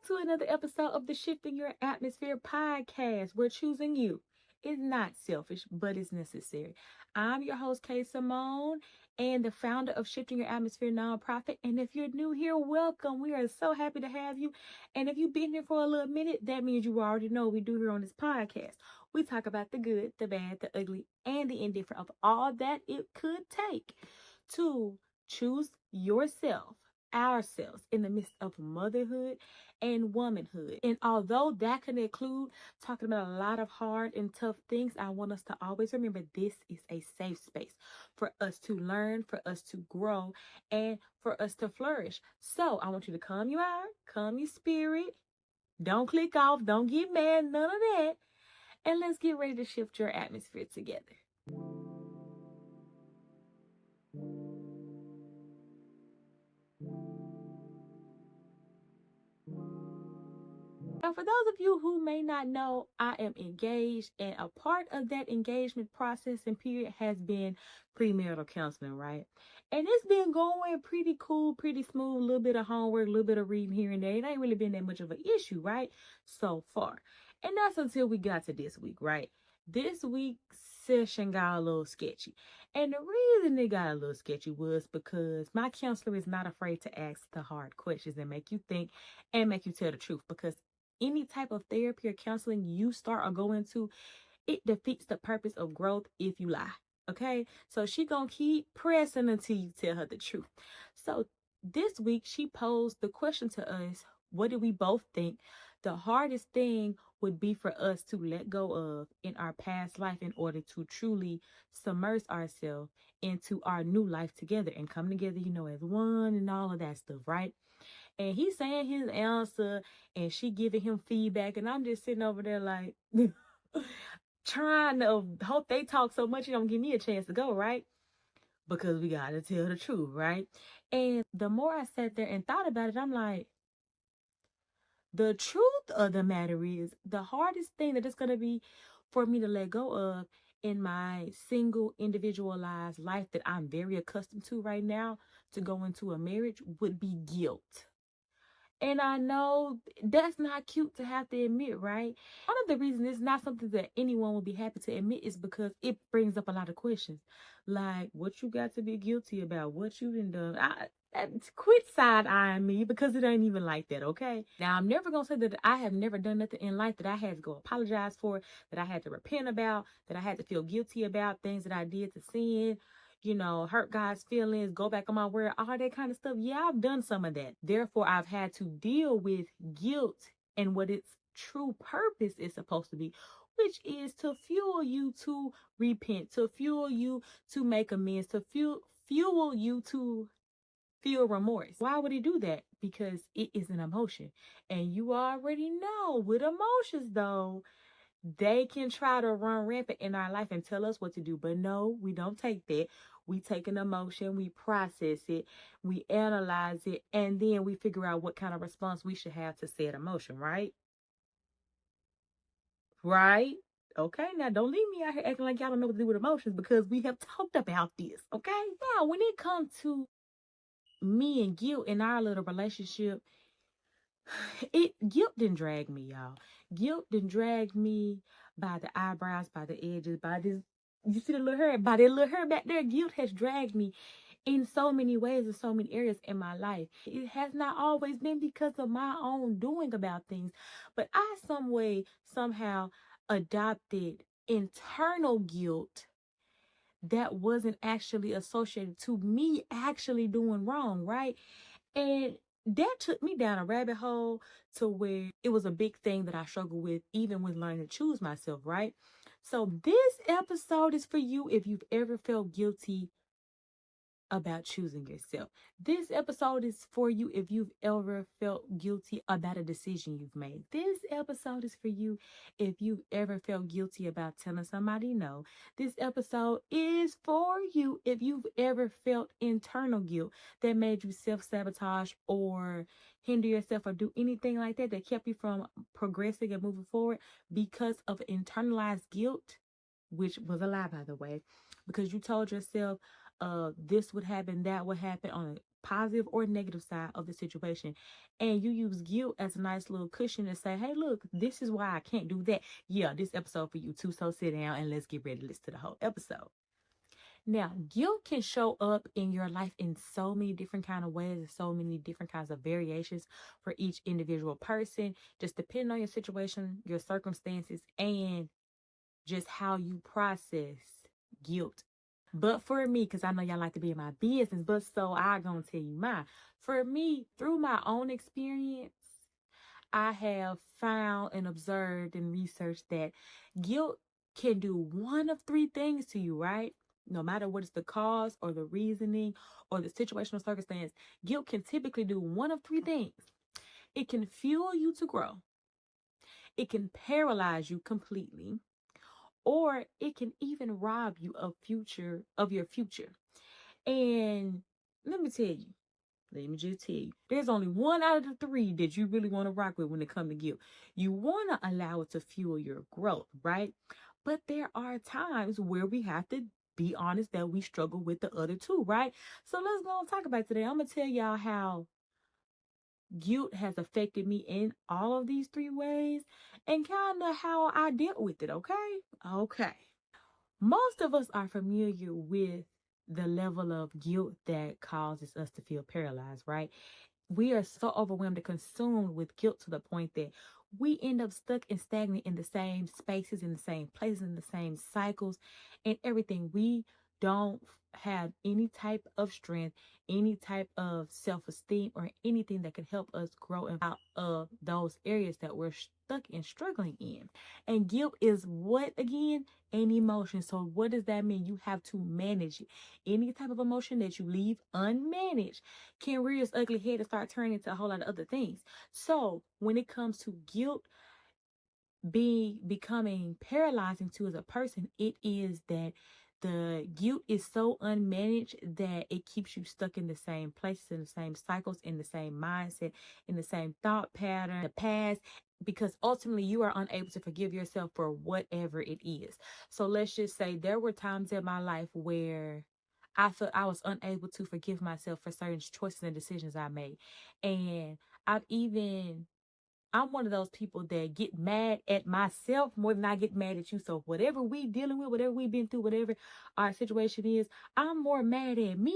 to another episode of the Shifting Your Atmosphere podcast. We're choosing you. It's not selfish, but it's necessary. I'm your host, Kay Simone, and the founder of Shifting Your Atmosphere nonprofit. And if you're new here, welcome. We are so happy to have you. And if you've been here for a little minute, that means you already know what we do here on this podcast. We talk about the good, the bad, the ugly, and the indifferent of all that it could take to choose yourself, ourselves, in the midst of motherhood and womanhood. And although that can include talking about a lot of hard and tough things, I want us to always remember this is a safe space for us to learn, for us to grow, and for us to flourish. So I want you to calm your heart, calm your spirit. Don't click off, don't get mad, none of that. And let's get ready to shift your atmosphere together. Now, for those of you who may not know, I am engaged, and a part of that engagement process and period has been premarital counseling, right? And it's been going pretty cool, pretty smooth, a little bit of homework, a little bit of reading here and there. It ain't really been that much of an issue, right? So far. And that's until we got to this week, right? This week's session got a little sketchy. And the reason it got a little sketchy was because my counselor is not afraid to ask the hard questions and make you think and make you tell the truth, because any type of therapy or counseling you start or go into, it defeats the purpose of growth if you lie. Okay? So she gonna keep pressing until you tell her the truth. So this week she posed the question to us, what do we both think the hardest thing would be for us to let go of in our past life in order to truly submerge ourselves into our new life together and come together, as one and all of that stuff, right? And he's saying his answer and she giving him feedback. And I'm just sitting over there like trying to hope they talk so much you don't give me a chance to go, right? Because we got to tell the truth, right? And the more I sat there and thought about it, I'm like, the truth of the matter is the hardest thing that it's going to be for me to let go of in my single individualized life that I'm very accustomed to right now to go into a marriage would be guilt. And I know that's not cute to have to admit, right? One of the reasons it's not something that anyone will be happy to admit is because it brings up a lot of questions. Like, what you got to be guilty about? What you done done? Quit side-eyeing me, because it ain't even like that, okay? Now, I'm never going to say that I have never done nothing in life that I had to go apologize for, that I had to repent about, that I had to feel guilty about, things that I did to sin, hurt God's feelings, go back on my word, all that kind of stuff. Yeah, I've done some of that. Therefore, I've had to deal with guilt and what its true purpose is supposed to be, which is to fuel you to repent, to fuel you to make amends, to fuel you to feel remorse. Why would he do that? Because it is an emotion. And you already know with emotions, though, they can try to run rampant in our life and tell us what to do. But no, we don't take that. We take an emotion, we process it, we analyze it, and then we figure out what kind of response we should have to said emotion, right? Right? Okay, now don't leave me out here acting like y'all don't know what to do with emotions, because we have talked about this, okay? Now, when it comes to me and guilt in our little relationship, guilt didn't drag me, y'all. Guilt didn't drag me by the eyebrows, by the edges, by this. You see the little hair, by that little hair back there. Guilt has dragged me in so many ways, in so many areas in my life. It has not always been because of my own doing about things, but I some way, somehow adopted internal guilt that wasn't actually associated to me actually doing wrong, right? And that took me down a rabbit hole to where it was a big thing that I struggled with, even with learning to choose myself, right? So this episode is for you if you've ever felt guilty about choosing yourself. This episode is for you if you've ever felt guilty about a decision you've made. This episode is for you if you've ever felt guilty about telling somebody no. This episode is for you if you've ever felt internal guilt that made you self-sabotage or hinder yourself or do anything like that kept you from progressing and moving forward because of internalized guilt, which was a lie, by the way, because you told yourself, this would happen, that would happen on a positive or negative side of the situation. And you use guilt as a nice little cushion to say, hey, look, this is why I can't do that. Yeah, this episode for you too. So sit down and let's get ready to listen to the whole episode. Now, guilt can show up in your life in so many different kind of ways and so many different kinds of variations for each individual person, just depending on your situation, your circumstances, and just how you process guilt. But for me, because I know y'all like to be in my business, but so I gonna tell you mine. For me, through my own experience, I have found and observed and researched that guilt can do one of three things to you, right? No matter what is the cause or the reasoning or the situational circumstance, guilt can typically do one of three things. It can fuel you to grow, it can paralyze you completely, or it can even rob you of your future. And let me tell you, let me just tell you, there's only one out of the three that you really want to rock with when it comes to guilt. You want to allow it to fuel your growth, right? But there are times where we have to be honest that we struggle with the other two, right? So let's go and talk about it today. I'm going to tell y'all how guilt has affected me in all of these three ways and kind of how I dealt with it, okay? Okay. Most of us are familiar with the level of guilt that causes us to feel paralyzed, right? We are so overwhelmed and consumed with guilt to the point that we end up stuck and stagnant in the same spaces, in the same places, in the same cycles, and everything. We don't have any type of strength, any type of self-esteem, or anything that can help us grow out of those areas that we're stuck and struggling in. And guilt is what again? An emotion. So what does that mean? You have to manage it. Any type of emotion that you leave unmanaged can rear its ugly head and start turning into a whole lot of other things. So when it comes to guilt becoming paralyzing to as a person, it is that the guilt is so unmanaged that it keeps you stuck in the same places, in the same cycles, in the same mindset, in the same thought pattern, the past, because ultimately you are unable to forgive yourself for whatever it is. So let's just say there were times in my life where I felt I was unable to forgive myself for certain choices and decisions I made. And I've even I'm one of those people that get mad at myself more than I get mad at you. So whatever we dealing with, whatever we've been through, whatever our situation is, I'm more mad at me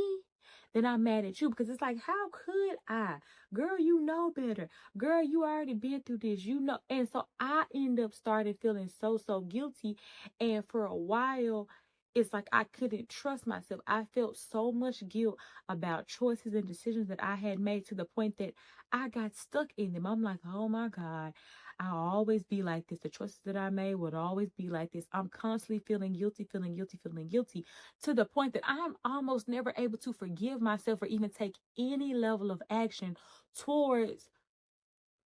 than I'm mad at you, because it's like, how could I? Girl, you know better. Girl, you already been through this, you know. And so I end up started feeling so guilty. And for a while, it's like I couldn't trust myself. I felt so much guilt about choices and decisions that I had made to the point that I got stuck in them. I'm like, oh my God, I'll always be like this. The choices that I made would always be like this. I'm constantly feeling guilty, feeling guilty, feeling guilty, to the point that I'm almost never able to forgive myself or even take any level of action towards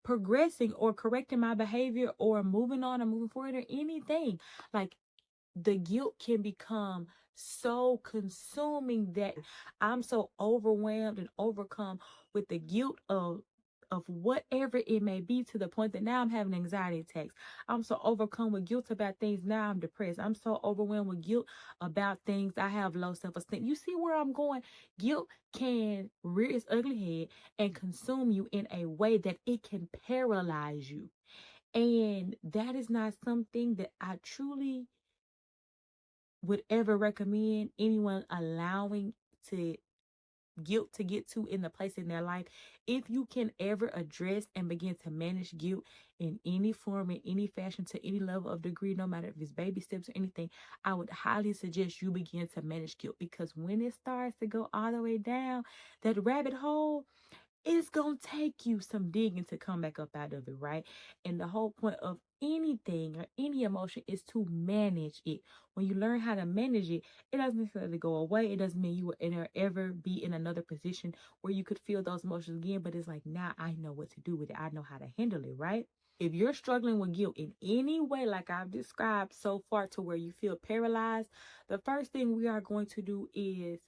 progressing or correcting my behavior or moving on or moving forward or anything. Like, the guilt can become so consuming that I'm so overwhelmed and overcome with the guilt of whatever it may be, to the point that now I'm having anxiety attacks. I'm so overcome with guilt about things. Now I'm depressed. I'm so overwhelmed with guilt about things. I have low self-esteem. You see where I'm going? Guilt can rear its ugly head and consume you in a way that it can paralyze you. And that is not something that I truly would ever recommend anyone allowing to guilt to get to in the place in their life. If you can ever address and begin to manage guilt in any form, in any fashion, to any level of degree, no matter if it's baby steps or anything, I would highly suggest you begin to manage guilt, because when it starts to go all the way down that rabbit hole, it's going to take you some digging to come back up out of it, right? And the whole point of anything or any emotion is to manage it. When you learn how to manage it, it doesn't necessarily go away. It doesn't mean you will ever be in another position where you could feel those emotions again, but it's like, now I know what to do with it. I know how to handle it, right? If you're struggling with guilt in any way, like I've described so far, to where you feel paralyzed, the first thing we are going to do is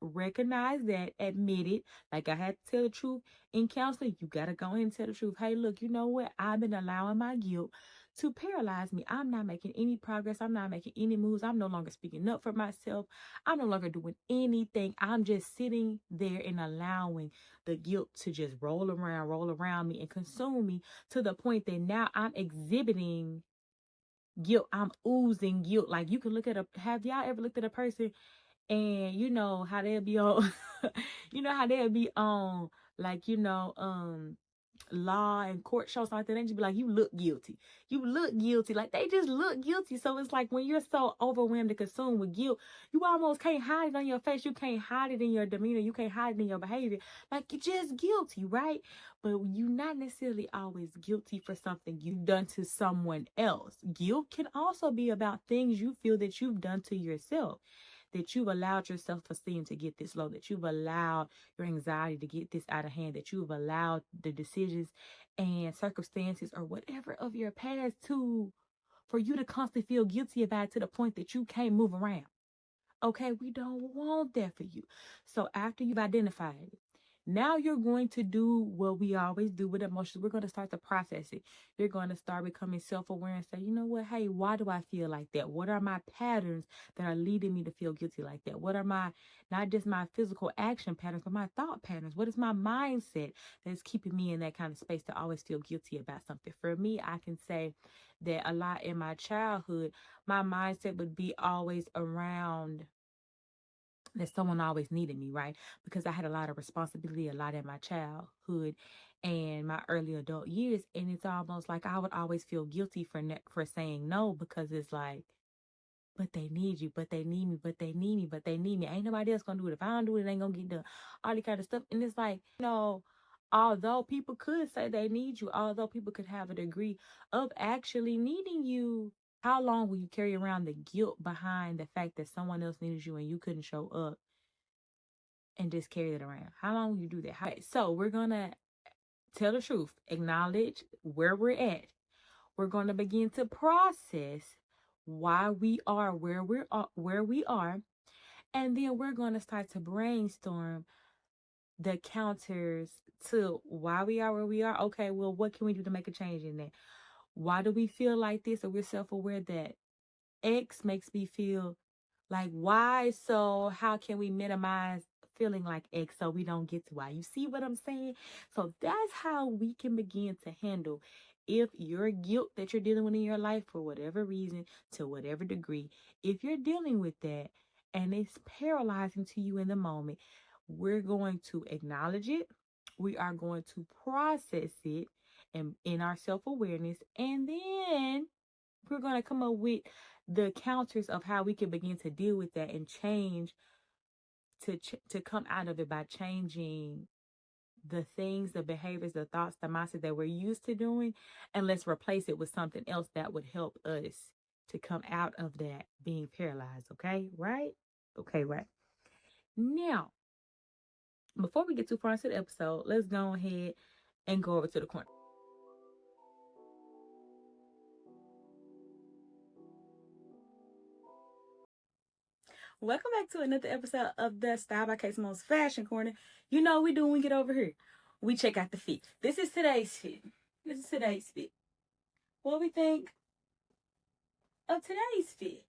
recognize that, admit it. Like I had to tell the truth in counseling, you got to go ahead and tell the truth. Hey, look, you know what? I've been allowing my guilt to paralyze me. I'm not making any progress. I'm not making any moves. I'm no longer speaking up for myself. I'm no longer doing anything. I'm just sitting there and allowing the guilt to just roll around me and consume me to the point that now I'm exhibiting guilt. I'm oozing guilt. Like, you can look at have y'all ever looked at a person and you know how they'll be on, you know how they'll be on, like, law and court shows like that, they just be like, you look guilty. You look guilty. Like, they just look guilty. So it's like when you're so overwhelmed and consumed with guilt, you almost can't hide it on your face. You can't hide it in your demeanor. You can't hide it in your behavior. Like, you're just guilty, right? But you're not necessarily always guilty for something you've done to someone else. Guilt can also be about things you feel that you've done to yourself, that you've allowed your self-esteem to get this low, that you've allowed your anxiety to get this out of hand, that you've allowed the decisions and circumstances or whatever of your past for you to constantly feel guilty about it to the point that you can't move around. Okay, we don't want that for you. So after you've identified it, now you're going to do what we always do with emotions. We're going to start to process it. You're going to start becoming self-aware and say, you know what? Hey, why do I feel like that? What are my patterns that are leading me to feel guilty like that? What are my, not just my physical action patterns, but my thought patterns? What is my mindset that's keeping me in that kind of space to always feel guilty about something? For me, I can say that a lot in my childhood, my mindset would be always around that someone always needed me, right? Because I had a lot of responsibility, a lot in my childhood and my early adult years, and it's almost like I would always feel guilty for saying no, because it's like, but they need you, but they need me, but they need me, but they need me. Ain't nobody else gonna do it. If I don't do it, it ain't gonna get done. All that kind of stuff. And it's like, although people could say they need you, although people could have a degree of actually needing you, how long will you carry around the guilt behind the fact that someone else needed you and you couldn't show up and just carry it around? How long will you do that? So we're going to tell the truth, acknowledge where we're at. We're going to begin to process why we are where we are. And then we're going to start to brainstorm the counters to why we are where we are. Okay, well, what can we do to make a change in that? Why do we feel like this? Or we're self-aware that X makes me feel like Y. So how can we minimize feeling like X so we don't get to Y? You see what I'm saying? So that's how we can begin to handle if your guilt that you're dealing with in your life for whatever reason, to whatever degree, if you're dealing with that and it's paralyzing to you in the moment, we're going to acknowledge it. We are going to process it in our self-awareness, and then we're going to come up with the counters of how we can begin to deal with that and change to come out of it by changing the things, the behaviors, the thoughts, the mindset that we're used to doing, and let's replace it with something else that would help us to come out of that being paralyzed. Okay, right? Okay, right. Now, before we get too far into the episode, let's go ahead and go over to the corner. Welcome back to another episode of the Style by Case Most Fashion Corner. You know we do when we get over here. We check out the fit. This is today's fit. What we think of today's fit?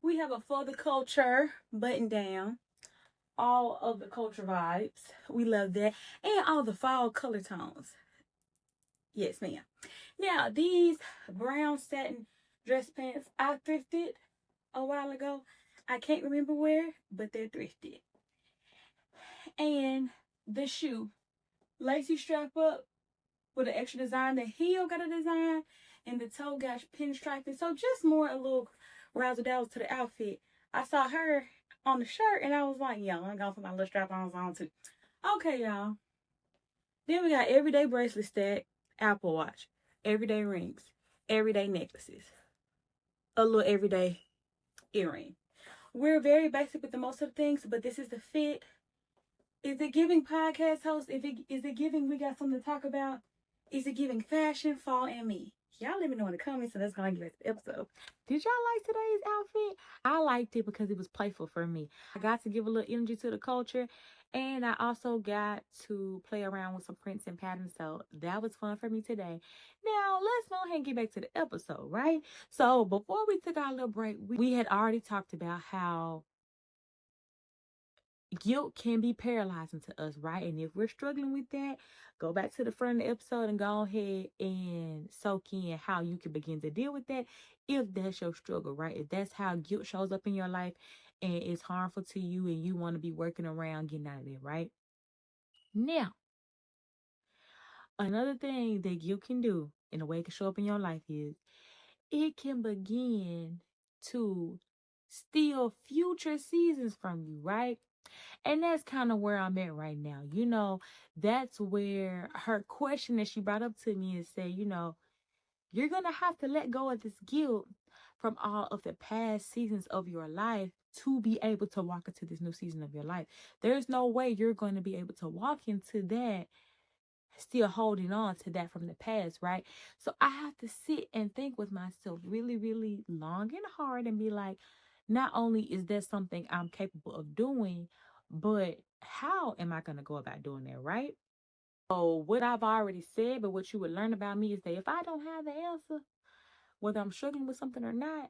We have a For the Culture button down. All of the culture vibes. We love that. And all the fall color tones. Yes, ma'am. Now, these brown satin dress pants I thrifted a while ago. I can't remember where, but they're thrifted. And the shoe, lacy strap up with an extra design. The heel got a design, and the toe got pinstriping. So just more a little razzle dazzle to the outfit. I saw her on the shirt, and I was like, yo, I'm going to put my little strap-ons on too. Okay, y'all. Then we got everyday bracelet stack, Apple Watch, everyday rings, everyday necklaces, a little everyday earring. We're very basic with the most of the things, but this is the fit. Is it giving podcast host? Is it giving we got something to talk about? Is it giving fashion, fall, and me? Y'all let me know in the comments, and that's gonna get the episode. Did y'all like today's outfit? I liked it because it was playful for me. I got to give a little energy to the culture, and I also got to play around with some prints and patterns. So that was fun for me today. Now let's go ahead and get back to the episode, right? So before we took our little break, we had already talked about how guilt can be paralyzing to us, right? And if we're struggling with that, go back to the front of the episode and go ahead and soak in how you can begin to deal with that if that's your struggle, right? If that's how guilt shows up in your life and it's harmful to you and you want to be working around getting out of there, right? Now, another thing that guilt can do in a way it can show up in your life is it can begin to steal future seasons from you, right? And that's kind of where I'm at right now. That's where her question that she brought up to me is say, you're going to have to let go of this guilt from all of the past seasons of your life to be able to walk into this new season of your life. There's no way you're going to be able to walk into that still holding on to that from the past, right? So I have to sit and think with myself really, really long and hard and be like, not only is that something I'm capable of doing, but how am I going to go about doing that, right? So what I've already said, but what you would learn about me is that if I don't have the answer, whether I'm struggling with something or not,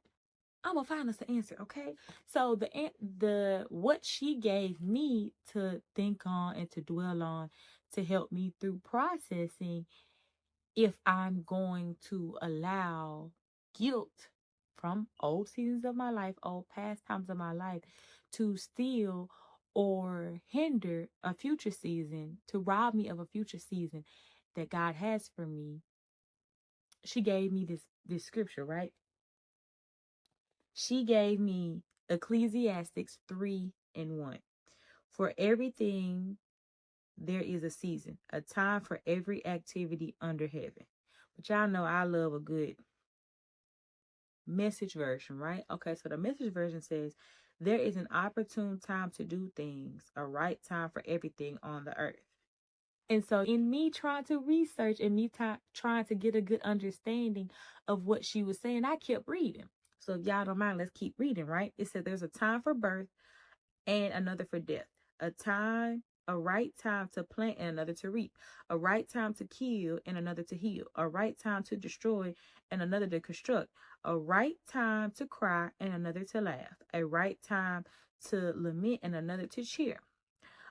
I'm gonna find us an answer, okay? So the what she gave me to think on and to dwell on to help me through processing if I'm going to allow guilt from old seasons of my life, old past times of my life, to steal or hinder a future season, to rob me of a future season that God has for me. She gave me this scripture, right? She gave me Ecclesiastes 3:1. For everything there is a season, a time for every activity under heaven. But y'all know I love a good Message version, right? Okay, so the Message version says, there is an opportune time to do things, a right time for everything on the earth. And so in me trying to research and me trying to get a good understanding of what she was saying, I kept reading. So if y'all don't mind, let's keep reading, right? It said there's a time for birth and another for death. A right time to plant and another to reap. A right time to kill and another to heal. A right time to destroy and another to construct. A right time to cry and another to laugh. A right time to lament and another to cheer.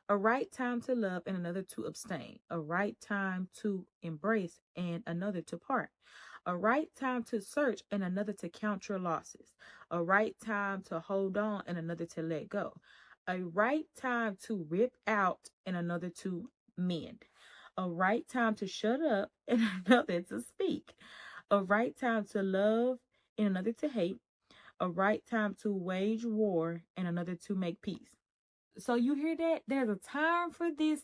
A right time to love and another to abstain. A right time to embrace and another to part. A right time to search and another to count your losses. A right time to hold on and another to let go. A right time to rip out and another to mend. A right time to shut up and another to speak. A right time to love and another to hate. A right time to wage war and another to make peace. So you hear that? There's a time for this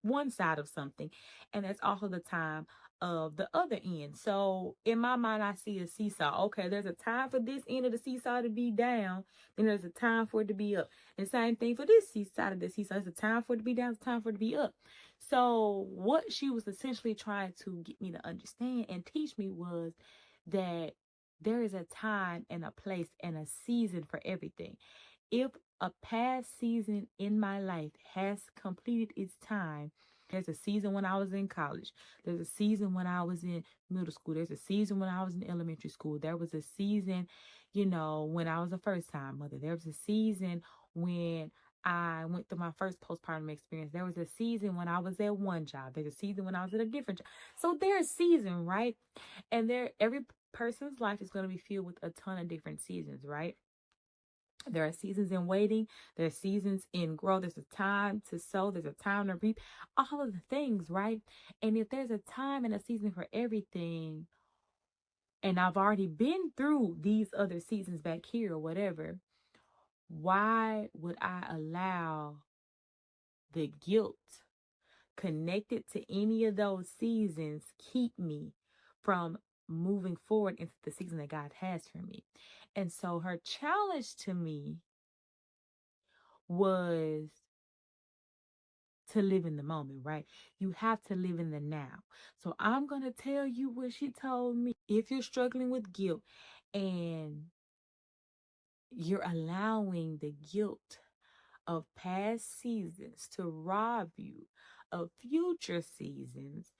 one side of something, and that's also the time of the other end. So in my mind, I see a seesaw. Okay, there's a time for this end of the seesaw to be down, then there's a time for it to be up. And same thing for this side of the seesaw. There's a time for it to be down, it's a time for it to be up. So what she was essentially trying to get me to understand and teach me was that there is a time and a place and a season for everything. If a past season in my life has completed its time, there's a season when I was in college. There's a season when I was in middle school. There's a season when I was in elementary school. There was a season, when I was a first time mother. There was a season when I went through my first postpartum experience. There was a season when I was at one job. There's a season when I was at a different job. So there's season, right? And every person's life is going to be filled with a ton of different seasons, right? There are seasons in waiting. There are seasons in growth. There's a time to sow. There's a time to reap. All of the things, right? And if there's a time and a season for everything, and I've already been through these other seasons back here or whatever, why would I allow the guilt connected to any of those seasons keep me from moving forward into the season that God has for me? And so her challenge to me was to live in the moment, right? You have to live in the now. So I'm going to tell you what she told me. If you're struggling with guilt and you're allowing the guilt of past seasons to rob you of future seasons,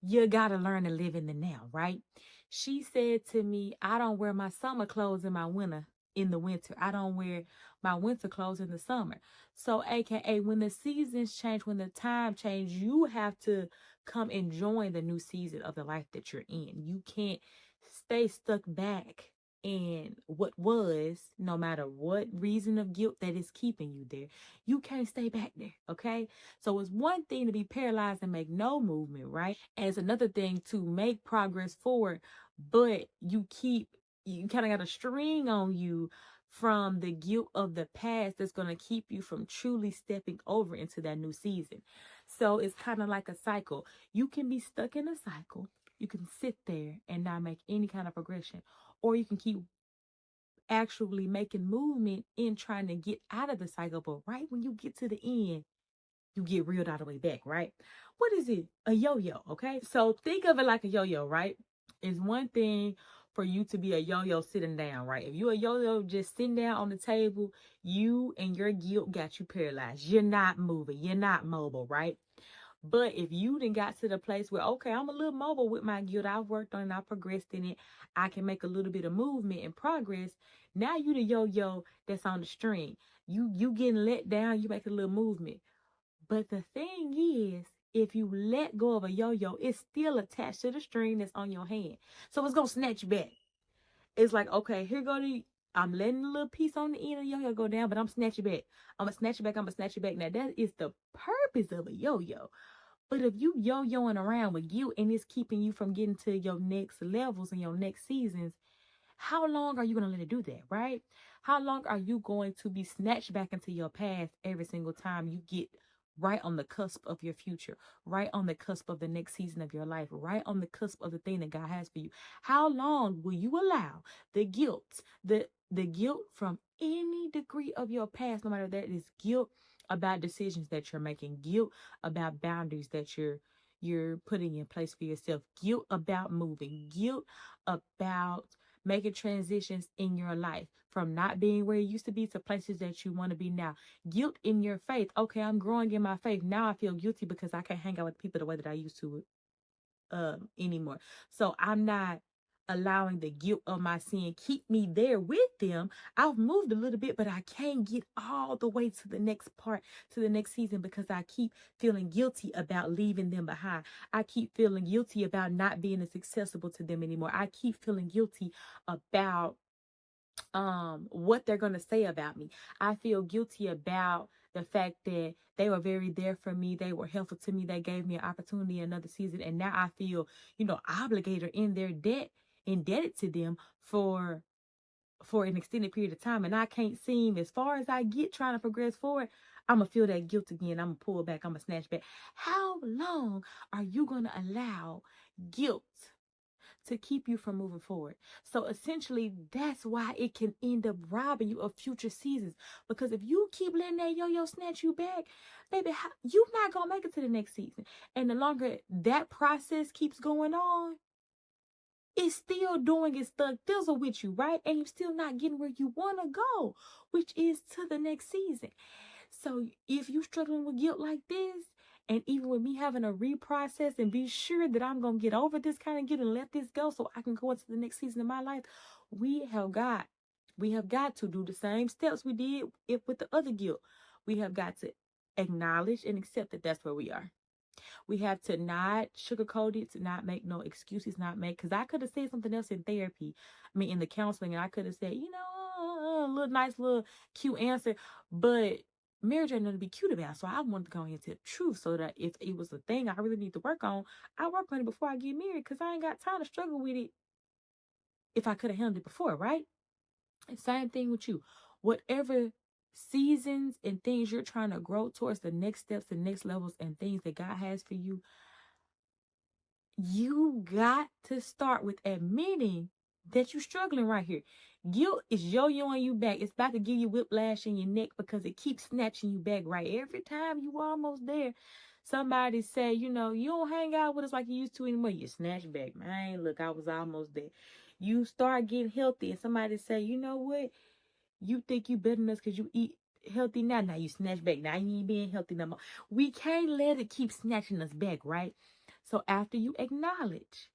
you got to learn to live in the now, right? She said to me, I don't wear my summer clothes in the winter. I don't wear my winter clothes in the summer. So, AKA, when the seasons change, when the time change, you have to come and join the new season of the life that you're in. You can't stay stuck back in what was, no matter what reason of guilt that is keeping you there. You can't stay back there, okay? So it's one thing to be paralyzed and make no movement, right? And it's another thing to make progress forward, but you kind of got a string on you from the guilt of the past that's going to keep you from truly stepping over into that new season. So it's kind of like a cycle. You can be stuck in a cycle. You can sit there and not make any kind of progression, or you can keep actually making movement in trying to get out of the cycle. But right when you get to the end, you get reeled all the way back, right? What is it? A yo-yo, okay? So think of it like a yo-yo, right? It's one thing for you to be a yo-yo sitting down, right? If you're a yo-yo just sitting down on the table, you and your guilt got you paralyzed. You're not moving. You're not mobile, right? But if you then got to the place where, okay, I'm a little mobile with my guilt, I've worked on it, I've progressed in it, I can make a little bit of movement and progress. Now you the yo-yo that's on the string. You getting let down, you make a little movement. But the thing is, if you let go of a yo-yo, it's still attached to the string that's on your hand. So it's gonna snatch you back. It's like, okay, here go the I'm letting a little piece on the end of the yo-yo go down, but I'm snatching back. I'm gonna snatch it back, I'm gonna snatch it back. Now that is the purpose of a yo-yo. But if you yo-yoing around with you and it's keeping you from getting to your next levels and your next seasons, how long are you going to let it do that, right? How long are you going to be snatched back into your past every single time you get right on the cusp of your future, right on the cusp of the next season of your life, right on the cusp of the thing that God has for you? How long will you allow the guilt, the guilt from any degree of your past, no matter that is guilt about decisions that you're making, guilt about boundaries that you're putting in place for yourself, guilt about moving, guilt about making transitions in your life from not being where you used to be to places that you want to be now. Guilt in your faith. Okay, I'm growing in my faith. Now I feel guilty because I can't hang out with people the way that I used to anymore. So I'm not allowing the guilt of my sin keep me there with them. I've moved a little bit, but I can't get all the way to the next part, to the next season, because I keep feeling guilty about leaving them behind. I keep feeling guilty about not being as accessible to them anymore. I keep feeling guilty about what they're going to say about me. I feel guilty about the fact that they were very there for me, they were helpful to me, they gave me an opportunity another season, and now I feel, obligated in their debt, indebted to them for an extended period of time, and I can't seem, as far as I get trying to progress forward, I'm gonna feel that guilt again. I'm gonna pull back, I'm gonna snatch back. How long are you gonna allow guilt to keep you from moving forward? So essentially, that's why it can end up robbing you of future seasons. Because if you keep letting that yo-yo snatch you back, baby, you're not gonna make it to the next season. And the longer that process keeps going on, it's still doing its thug thizzle with you, right? And you're still not getting where you want to go, which is to the next season. So if you're struggling with guilt like this, and even with me having to reprocess and be sure that I'm going to get over this kind of guilt and let this go so I can go into the next season of my life, we have got to do the same steps we did with the other guilt. We have got to acknowledge and accept that that's where we are. We have to not sugarcoat it, to not make no excuses, because I could have said something else in therapy, in the counseling, and I could have said, a little nice, little cute answer, but marriage ain't nothing to be cute about. So I wanted to go into the truth so that if it was a thing I really need to work on, I work on it before I get married, because I ain't got time to struggle with it if I could have handled it before, right? Same thing with you. Whatever seasons and things you're trying to grow towards, the next steps, the next levels, and things that God has for you, you got to start with admitting that you're struggling right here. Guilt is yo-yoing you back. It's about to give you whiplash in your neck because it keeps snatching you back, right? Every time you almost there, somebody say, you know, you don't hang out with us like you used to anymore. You snatch back. Man, look, I was almost there. You start getting healthy and somebody say, you know what? You think you better than us because you eat healthy now. Now you snatch back. Now you ain't being healthy no more. We can't let it keep snatching us back, right? So after you acknowledge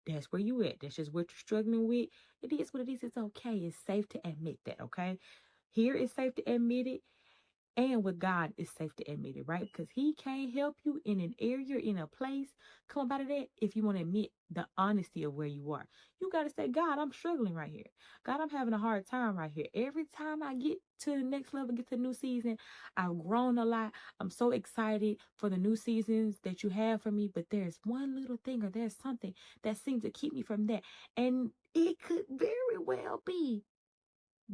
that's where you at. That's just what you're struggling with. It is what it is. It's okay. It's safe to admit that, okay? Here it's safe to admit it. And with God, it's safe to admit it, right? Because He can't help you in an area, in a place. Come up out of that if you want to admit the honesty of where you are. You got to say, God, I'm struggling right here. God, I'm having a hard time right here. Every time I get to the next level, get to the new season, I've grown a lot. I'm so excited for the new seasons that you have for me. But there's one little thing or there's something that seems to keep me from that. And it could very well be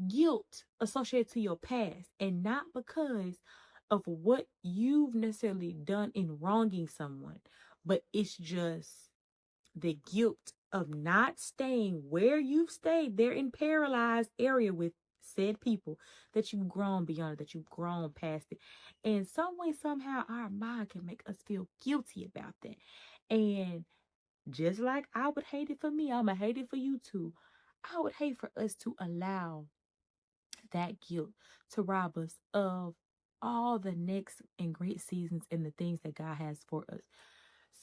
guilt associated to your past and not because of what you've necessarily done in wronging someone, but it's just the guilt of not staying where you've stayed. They're in paralyzed area with said people that you've grown beyond, that you've grown past it. And some way, somehow, our mind can make us feel guilty about that. And just like I would hate it for me, I'm going to hate it for you too. I would hate for us to allow that guilt to rob us of all the next and great seasons and the things that God has for us.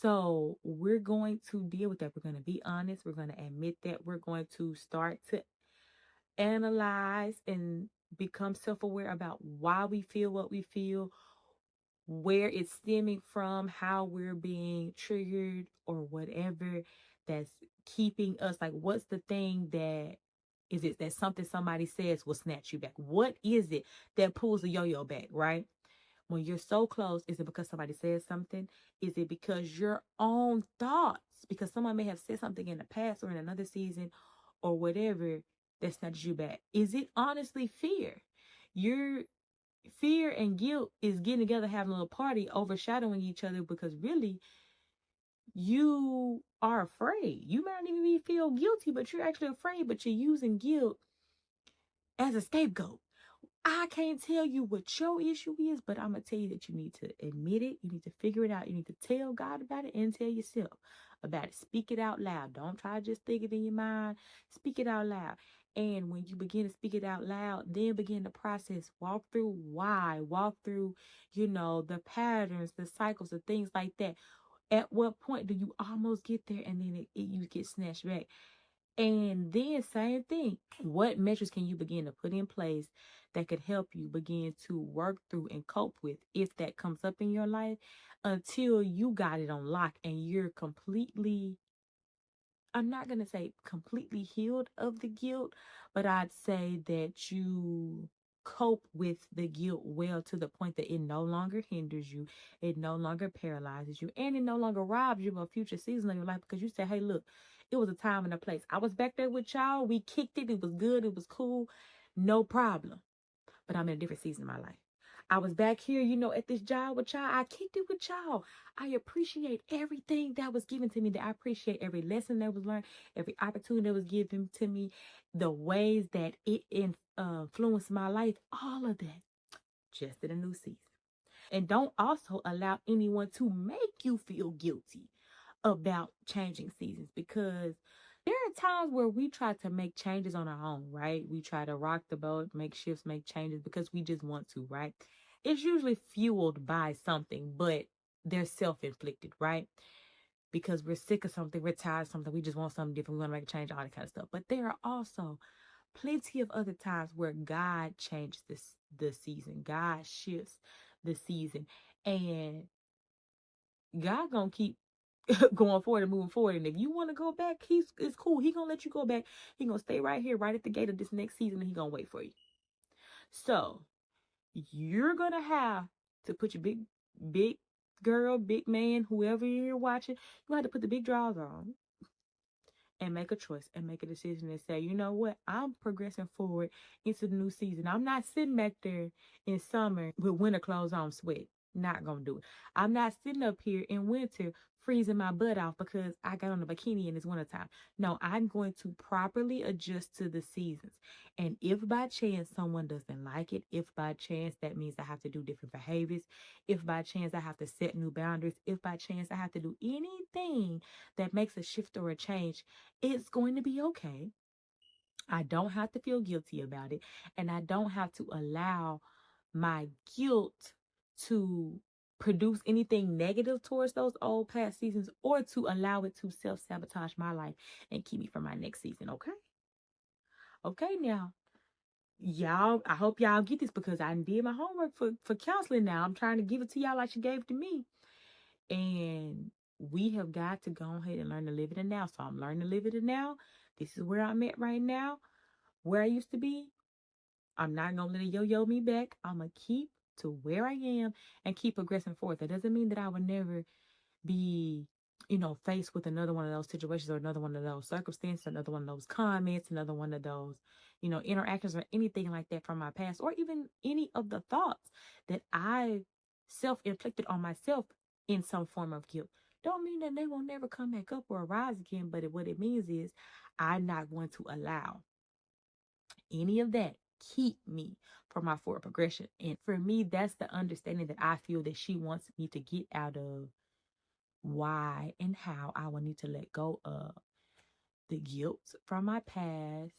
So we're going to deal with that. We're going to be honest. We're going to admit that. We're going to start to analyze and become self-aware about why we feel what we feel, where it's stemming from, how we're being triggered or whatever that's keeping us, like what's the thing that is it that something somebody says will snatch you back? What is it that pulls the yo-yo back, right? When you're so close, is it because somebody says something? Is it because your own thoughts, because someone may have said something in the past or in another season or whatever that snatches you back? Is it honestly fear? Your fear and guilt is getting together, having a little party, overshadowing each other because really you are afraid. You might not even feel guilty, but you're actually afraid, but you're using guilt as a scapegoat. I can't tell you what your issue is, but I'm going to tell you that you need to admit it. You need to figure it out. You need to tell God about it and tell yourself about it. Speak it out loud. Don't try to just think it in your mind. Speak it out loud. And when you begin to speak it out loud, then begin the process. Walk through why. Walk through, the patterns, the cycles, the things like that. At what point do you almost get there and then you get snatched back? And then same thing. What measures can you begin to put in place that could help you begin to work through and cope with if that comes up in your life until you got it on lock and you're completely, I'm not going to say completely healed of the guilt, but I'd say that you cope with the guilt well to the point that it no longer hinders you, it no longer paralyzes you, and it no longer robs you of a future season of your life because you say, hey, look, it was a time and a place. I was back there with y'all. We kicked it. It was good. It was cool. No problem. But I'm in a different season of my life. I was back here, at this job with y'all. I kicked it with y'all. I appreciate everything that was given to me. That I appreciate every lesson that was learned, every opportunity that was given to me, the ways that it influenced my life. All of that, just in a new season. And don't also allow anyone to make you feel guilty about changing seasons because there are times where we try to make changes on our own, right? We try to rock the boat, make shifts, make changes because we just want to, right? It's usually fueled by something, but they're self-inflicted, right? Because we're sick of something, we're tired of something, we just want something different, we want to make a change, all that kind of stuff. But there are also plenty of other times where God changes the season. God shifts the season. And God gonna keep going forward and moving forward. And if you want to go back, it's cool. He gonna let you go back. He gonna stay right here, right at the gate of this next season, and he gonna wait for you. So you're gonna have to put your big girl, big man, whoever you're watching, you have to put the big drawers on and make a choice and make a decision and say, you know what, I'm progressing forward into the new season. I'm not sitting back there in summer with winter clothes on, sweat. Not gonna do it. I'm not sitting up here in winter freezing my butt off because I got on a bikini in it's wintertime. No, I'm going to properly adjust to the seasons. And if by chance someone doesn't like it, if by chance that means I have to do different behaviors, if by chance I have to set new boundaries, if by chance I have to do anything that makes a shift or a change, it's going to be okay. I don't have to feel guilty about it. And I don't have to allow my guilt to produce anything negative towards those old past seasons or to allow it to self sabotage my life and keep me from my next season. Okay. Okay. Now, y'all, I hope y'all get this because I did my homework for counseling now. I'm trying to give it to y'all like she gave it to me. And we have got to go ahead and learn to live it in now. So I'm learning to live it in now. This is where I'm at right now. Where I used to be, I'm not gonna let it yo-yo me back. I'm gonna keep to where I am and keep progressing forward. That doesn't mean that I would never be, faced with another one of those situations or another one of those circumstances, another one of those comments, another one of those, interactions or anything like that from my past, or even any of the thoughts that I self-inflicted on myself in some form of guilt. Don't mean that they will never come back up or arise again, but what it means is I'm not going to allow any of that keep me from my forward progression. And for me, that's the understanding that I feel that she wants me to get out of why and how I will need to let go of the guilt from my past,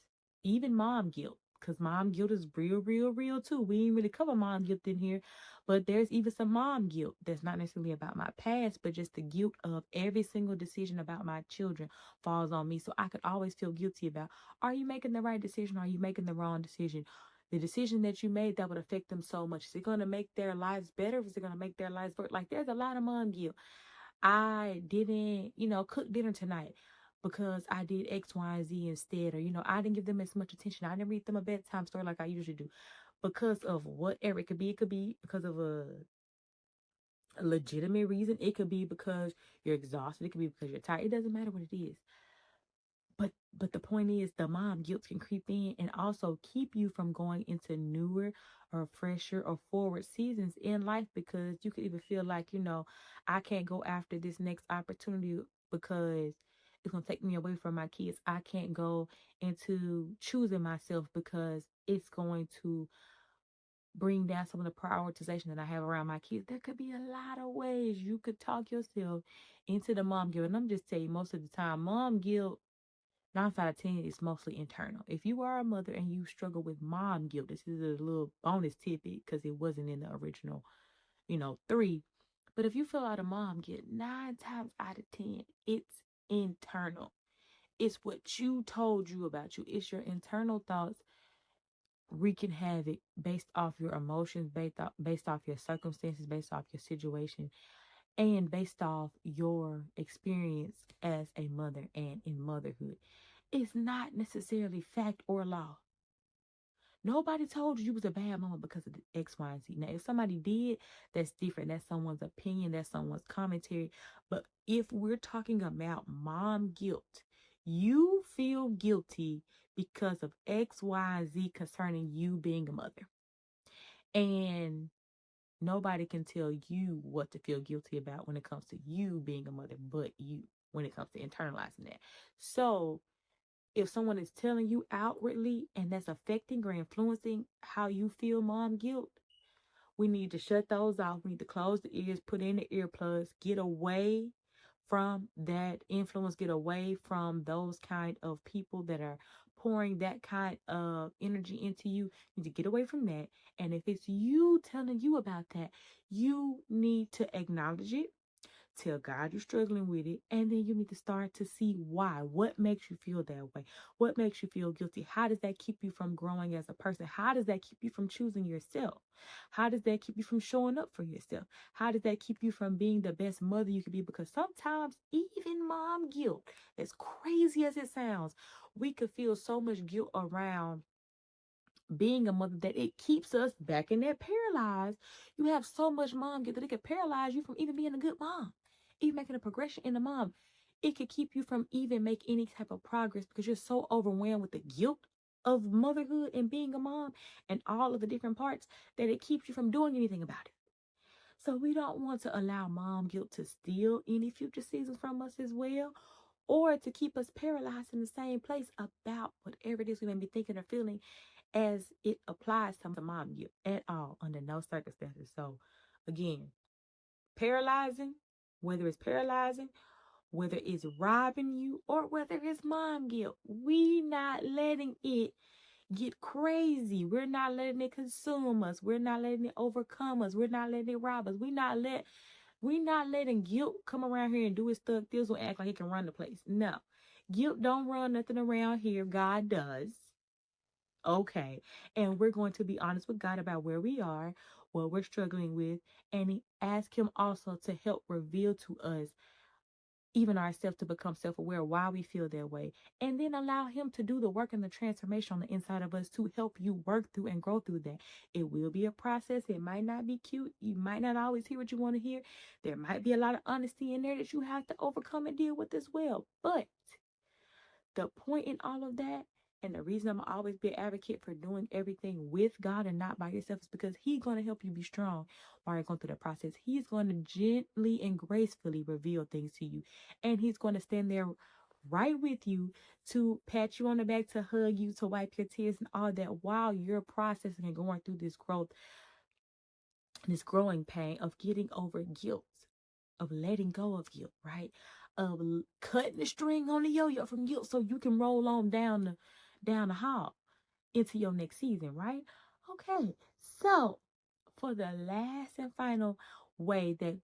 even mom guilt, because mom guilt is real, real, real too. We ain't really cover mom guilt in here, but there's even some mom guilt that's not necessarily about my past, but just the guilt of every single decision about my children falls on me. So I could always feel guilty about, are you making the right decision? Are you making the wrong decision? The decision that you made that would affect them so much. Is it going to make their lives better? Is it going to make their lives worse? Like, there's a lot of mom guilt. I didn't, cook dinner tonight because I did X, Y, and Z instead. Or, I didn't give them as much attention. I didn't read them a bedtime story like I usually do because of whatever it could be. It could be because of a legitimate reason. It could be because you're exhausted. It could be because you're tired. It doesn't matter what it is. But the point is the mom guilt can creep in and also keep you from going into newer or fresher or forward seasons in life because you could even feel like, I can't go after this next opportunity because it's gonna take me away from my kids. I can't go into choosing myself because it's going to bring down some of the prioritization that I have around my kids. There could be a lot of ways you could talk yourself into the mom guilt. And I'm just telling you, most of the time, mom guilt 9 out of 10 is mostly internal. If you are a mother and you struggle with mom guilt, this is a little bonus tidbit because it wasn't in the original, 3. But if you feel out of mom guilt, 9 times out of 10, it's internal. It's what you told you about you. It's your internal thoughts wreaking havoc based off your emotions, based off your circumstances, based off your situation, and based off your experience as a mother and in motherhood. It's not necessarily fact or law. Nobody told you was a bad mama because of the X, Y, and Z. Now, if somebody did, that's different. That's someone's opinion. That's someone's commentary. But if we're talking about mom guilt, you feel guilty because of X, Y, and Z concerning you being a mother. And nobody can tell you what to feel guilty about when it comes to you being a mother, but you, when it comes to internalizing that. So if someone is telling you outwardly and that's affecting or influencing how you feel mom guilt, we need to shut those off. We need to close the ears, put in the earplugs, get away from that influence, get away from those kind of people that are pouring that kind of energy into you. You need to get away from that. And if it's you telling you about that, you need to acknowledge it. Tell God you're struggling with it, and then you need to start to see why. What makes you feel that way? What makes you feel guilty? How does that keep you from growing as a person? How does that keep you from choosing yourself? How does that keep you from showing up for yourself? How does that keep you from being the best mother you could be? Because sometimes, even mom guilt, as crazy as it sounds, we could feel so much guilt around being a mother that it keeps us back in that paralyzed. You have so much mom guilt that it could paralyze you from even being a good mom, even making a progression in the mom. It could keep you from even make any type of progress because you're so overwhelmed with the guilt of motherhood and being a mom and all of the different parts that it keeps you from doing anything about it. So we don't want to allow mom guilt to steal any future seasons from us as well, or to keep us paralyzed in the same place about whatever it is we may be thinking or feeling as it applies to mom guilt at all, under no circumstances. So again, paralyzing, whether it's paralyzing, whether it's robbing you, or whether it's mom guilt, we not letting it get crazy. We're not letting it consume us. We're not letting it overcome us. We're not letting it rob us. We not letting guilt come around here and do its thug thistle and act like it can run the place. No. Guilt don't run nothing around here. God does. Okay. And we're going to be honest with God about where we are, what we're struggling with, and ask him also to help reveal to us, even ourselves, to become self-aware why we feel that way, and then allow him to do the work and the transformation on the inside of us to help you work through and grow through that. It will be a process. It might not be cute. You might not always hear what you want to hear. There might be a lot of honesty in there that you have to overcome and deal with as well. But the point in all of that, and the reason I'm always be an advocate for doing everything with God and not by yourself, is because he's going to help you be strong while you're going through the process. He's going to gently and gracefully reveal things to you. And he's going to stand there right with you to pat you on the back, to hug you, to wipe your tears and all that, while you're processing and going through this growth, this growing pain of getting over guilt, of letting go of guilt, right? Of cutting the string on the yo-yo from guilt so you can roll on down the hall into your next season, right? Okay. So, for the last and final way that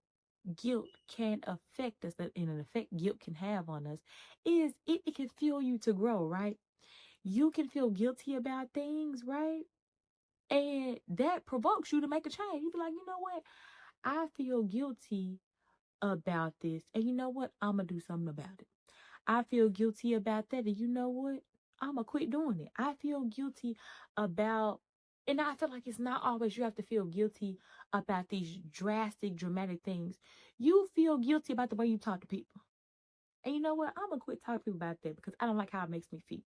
guilt can affect us, that in an effect guilt can have on us, is it can fuel you to grow, right? You can feel guilty about things, right? And that provokes you to make a change. You be like, you know what? I feel guilty about this. And you know what? I'm going to do something about it. I feel guilty about that. And you know what? I'm going to quit doing it. I feel guilty about, and I feel like it's not always you have to feel guilty about these drastic, dramatic things. You feel guilty about the way you talk to people. And you know what? I'm going to quit talking to people about that because I don't like how it makes me feel.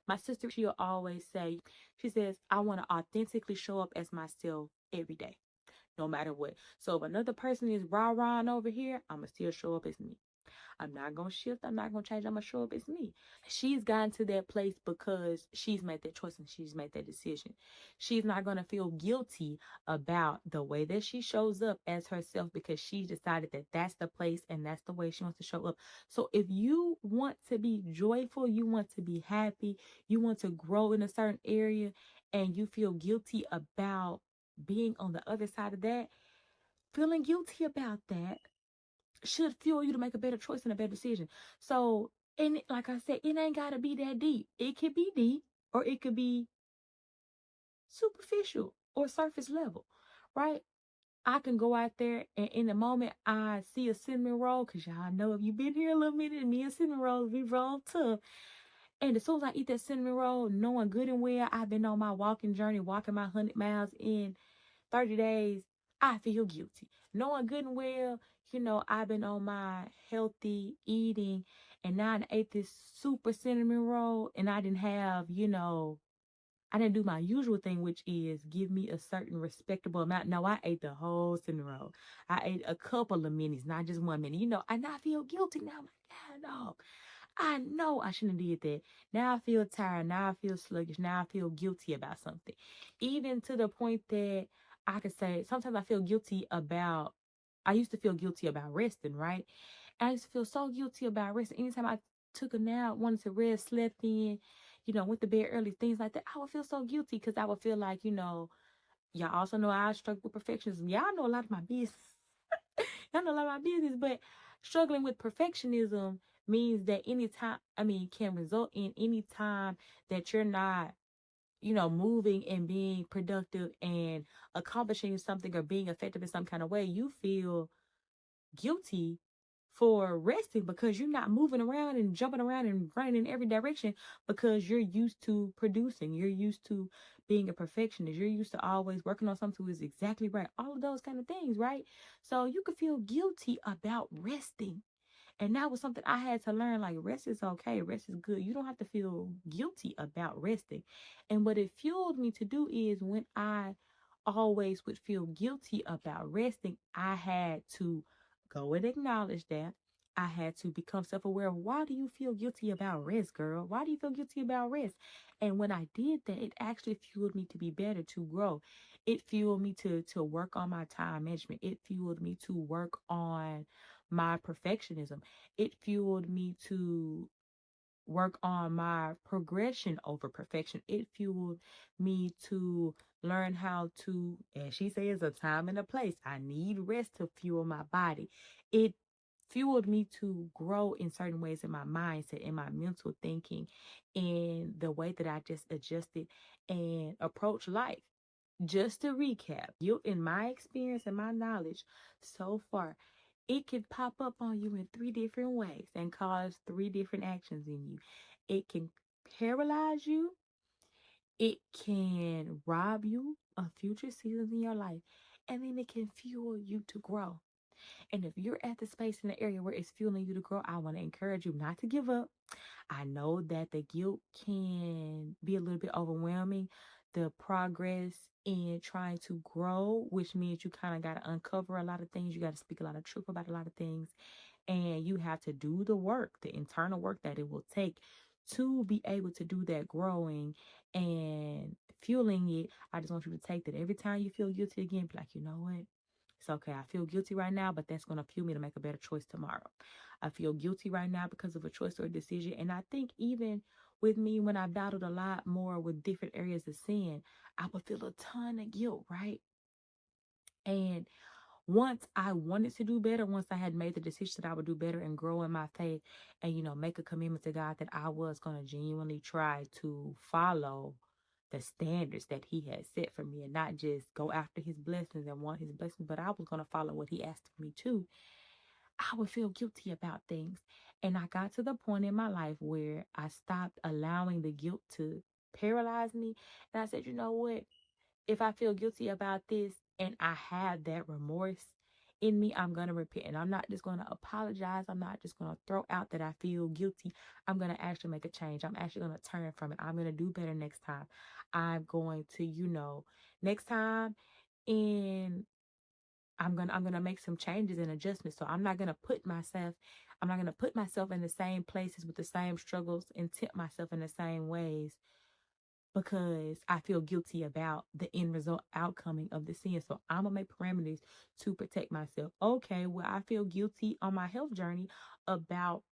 My sister, she'll always say, she says, I want to authentically show up as myself every day, no matter what. So if another person is rah-rahing over here, I'm going to still show up as me. I'm not going to shift. I'm not going to change. I'm going to show up as me. She's gotten to that place because she's made that choice and she's made that decision. She's not going to feel guilty about the way that she shows up as herself because she decided that that's the place and that's the way she wants to show up. So if you want to be joyful, you want to be happy, you want to grow in a certain area, and you feel guilty about being on the other side of that, feeling guilty about that should fuel you to make a better choice and a better decision. So, and like I said, it ain't got to be that deep. It could be deep or it could be superficial or surface level, right? I can go out there and in the moment I see a cinnamon roll, because y'all know if you've been here a little minute, me and cinnamon rolls, we roll tough. And as soon as I eat that cinnamon roll, knowing good and well I've been on my walking journey, walking my 100 miles in 30 days, I feel guilty. Knowing good and well, I've been on my healthy eating and now I ate this super cinnamon roll and I didn't have, I didn't do my usual thing, which is give me a certain respectable amount. No, I ate the whole cinnamon roll. I ate a couple of minis, not just one mini, and I feel guilty now. My God, no. I know I shouldn't have did that. Now I feel tired. Now I feel sluggish. Now I feel guilty about something. Even to the point that I could say sometimes I used to feel guilty about resting, right? I used to feel so guilty about resting. Anytime I took a nap, wanted to rest, slept in, went to bed early, things like that, I would feel so guilty because I would feel like, y'all also know I struggle with perfectionism. Y'all know a lot of my business. Y'all know a lot of my business, but struggling with perfectionism means that can result in any time that you're not, moving and being productive and accomplishing something or being effective in some kind of way, you feel guilty for resting because you're not moving around and jumping around and running in every direction because you're used to producing. You're used to being a perfectionist. You're used to always working on something that is exactly right. All of those kind of things, right? So you could feel guilty about resting. And that was something I had to learn. Like, rest is okay. Rest is good. You don't have to feel guilty about resting. And what it fueled me to do is when I always would feel guilty about resting, I had to go and acknowledge that. I had to become self aware of, why do you feel guilty about rest, girl? Why do you feel guilty about rest? And when I did that, it actually fueled me to be better, to grow. It fueled me to work on my time management. It fueled me to work on my perfectionism. It fueled me to work on my progression over perfection. It fueled me to learn how to, as she says, a time and a place. I need rest to fuel my body. It fueled me to grow in certain ways in my mindset, in my mental thinking, in the way that I just adjusted and approach life. Just to recap, you, in my experience and my knowledge so far, it can pop up on you in three different ways and cause three different actions in you. It can paralyze you, it can rob you of future seasons in your life, and then it can fuel you to grow. And if you're at the space in the area where it's fueling you to grow, I want to encourage you not to give up. I know that the guilt can be a little bit overwhelming. The progress in trying to grow, which means you kind of got to uncover a lot of things. You got to speak a lot of truth about a lot of things. And you have to do the work, the internal work that it will take to be able to do that growing and fueling it. I just want you to take that every time you feel guilty again, be like, you know what? It's okay. I feel guilty right now, but that's going to fuel me to make a better choice tomorrow. I feel guilty right now because of a choice or a decision. And I think even with me, when I battled a lot more with different areas of sin, I would feel a ton of guilt, right? And once I wanted to do better, once I had made the decision that I would do better and grow in my faith and, make a commitment to God that I was going to genuinely try to follow the standards that he had set for me and not just go after his blessings and want his blessings, but I was going to follow what he asked of me too. I would feel guilty about things. And I got to the point in my life where I stopped allowing the guilt to paralyze me. And I said, you know what? If I feel guilty about this and I have that remorse in me, I'm going to repent. And I'm not just going to apologize. I'm not just going to throw out that I feel guilty. I'm going to actually make a change. I'm actually going to turn from it. I'm going to do better next time. I'm going to, next time in I'm gonna make some changes and adjustments. So I'm not gonna put myself in the same places with the same struggles and tempt myself in the same ways because I feel guilty about the end result outcoming of the sin. So I'm gonna make parameters to protect myself. Okay, well, I feel guilty on my health journey about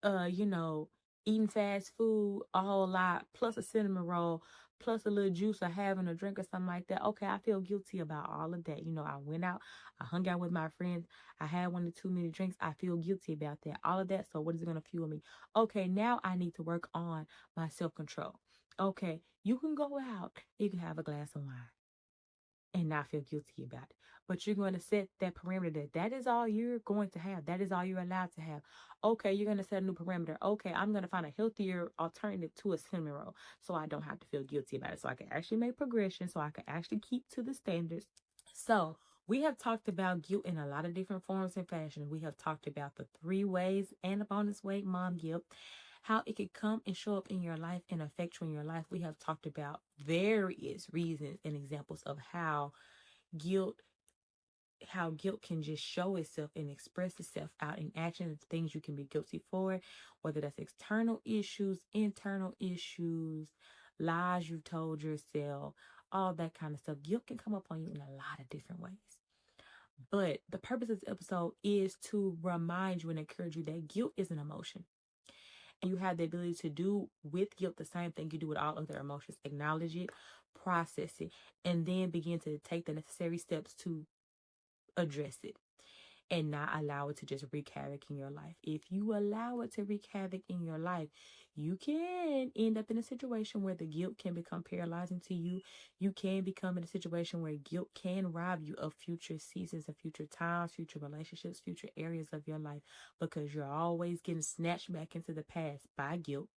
uh, you know, eating fast food a whole lot, plus a cinnamon roll, plus a little juice or having a drink or something like that. Okay, I feel guilty about all of that. I went out, I hung out with my friends, I had one or too many drinks. I feel guilty about that. All of that. So what is it gonna fuel me? Okay, now I need to work on my self-control. Okay, you can go out, you can have a glass of wine and not feel guilty about it. But you're going to set that parameter that is all you're going to have. That is all you're allowed to have. Okay, you're going to set a new parameter. Okay, I'm going to find a healthier alternative to a cinnamon roll so I don't have to feel guilty about it. So I can actually make progression, so I can actually keep to the standards. So we have talked about guilt in a lot of different forms and fashions. We have talked about the 3 ways and the bonus way mom guilt, how it could come and show up in your life and affect you in your life. We have talked about various reasons and examples of guilt how guilt can just show itself and express itself out in action and things you can be guilty for, whether that's external issues, internal issues, lies you told yourself, all that kind of stuff. Guilt can come up on you in a lot of different ways. But the purpose of this episode is to remind you and encourage you that guilt is an emotion. And you have the ability to do with guilt the same thing you do with all other emotions. Acknowledge it, process it, and then begin to take the necessary steps to address it and not allow it to just wreak havoc in your life. If you allow it to wreak havoc in your life, you can end up in a situation where the guilt can become paralyzing to you. You can become in a situation where guilt can rob you of future seasons, of future times, future relationships, future areas of your life because you're always getting snatched back into the past by guilt.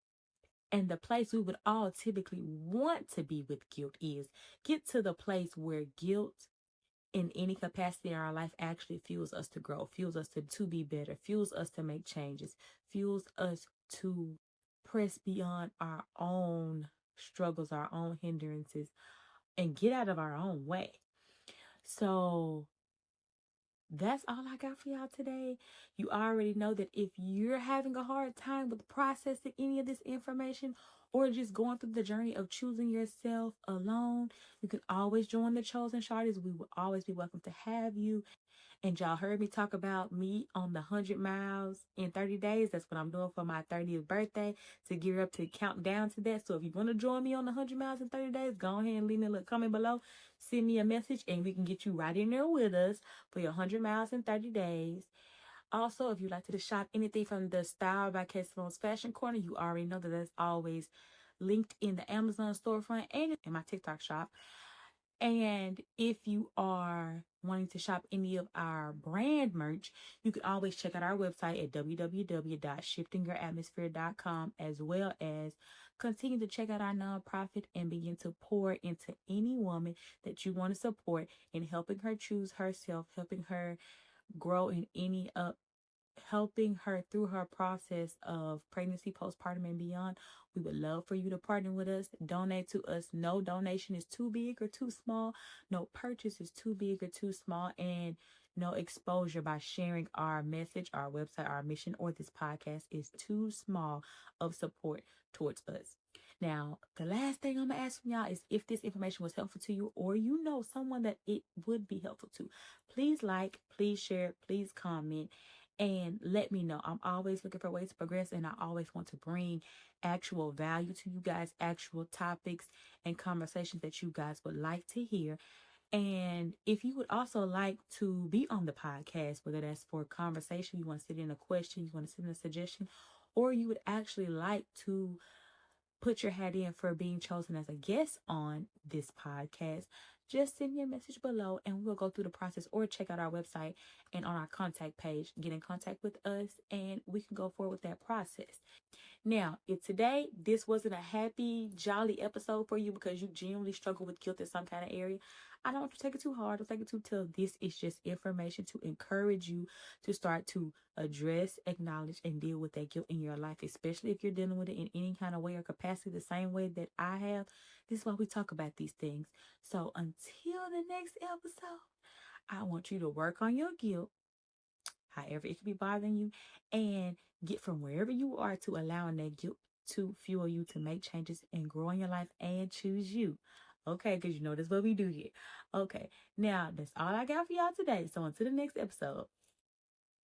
And the place we would all typically want to be with guilt is get to the place where guilt in any capacity in our life actually fuels us to grow, fuels us to be better, fuels us to make changes, fuels us to press beyond our own struggles, our own hindrances, and get out of our own way. So that's all I got for y'all today. You already know that if you're having a hard time with processing any of this information or just going through the journey of choosing yourself alone, you can always join the Chosen Shorties. We will always be welcome to have you. And y'all heard me talk about me on the 100 miles in 30 days. That's what I'm doing for my 30th birthday to gear up to count down to that. So if you want to join me on the 100 miles in 30 days, go ahead and leave me a little comment below. Send me a message and we can get you right in there with us for your 100 miles in 30 days. Also, if you'd like to shop anything from the Style by Kessel's Fashion Corner, you already know that that's always linked in the Amazon storefront and in my TikTok shop. And if you are wanting to shop any of our brand merch, you can always check out our website at www.shiftingyouratmosphere.com, as well as continue to check out our nonprofit and begin to pour into any woman that you want to support in helping her choose herself, helping her grow in any helping her through her process of pregnancy, postpartum, and beyond. We would love for you to partner with us, donate to us. No donation is too big or too small. No purchase is too big or too small. And no exposure by sharing our message, our website, our mission, or this podcast is too small of support towards us. Now, the last thing I'm going to ask from y'all is if this information was helpful to you or you know someone that it would be helpful to, please like, please share, please comment, and let me know. I'm always looking for ways to progress, and I always want to bring actual value to you guys, actual topics and conversations that you guys would like to hear. And if you would also like to be on the podcast, whether that's for a conversation, you want to sit in a question, you want to send a suggestion, or you would actually like to put your hat in for being chosen as a guest on this podcast, just send me a message below and we'll go through the process, or check out our website and on our contact page, get in contact with us and we can go forward with that process. Now, if today this wasn't a happy, jolly episode for you because you genuinely struggle with guilt in some kind of area, I don't want you to take it too hard. Don't take it too tough. This is just information to encourage you to start to address, acknowledge, and deal with that guilt in your life, especially if you're dealing with it in any kind of way or capacity, the same way that I have. This is why we talk about these things. So until the next episode, I want you to work on your guilt, however it could be bothering you, and get from wherever you are to allowing that guilt to fuel you to make changes and grow in your life and choose you. Okay, because you know that's what we do here. Okay, now that's all I got for y'all today. So until the next episode,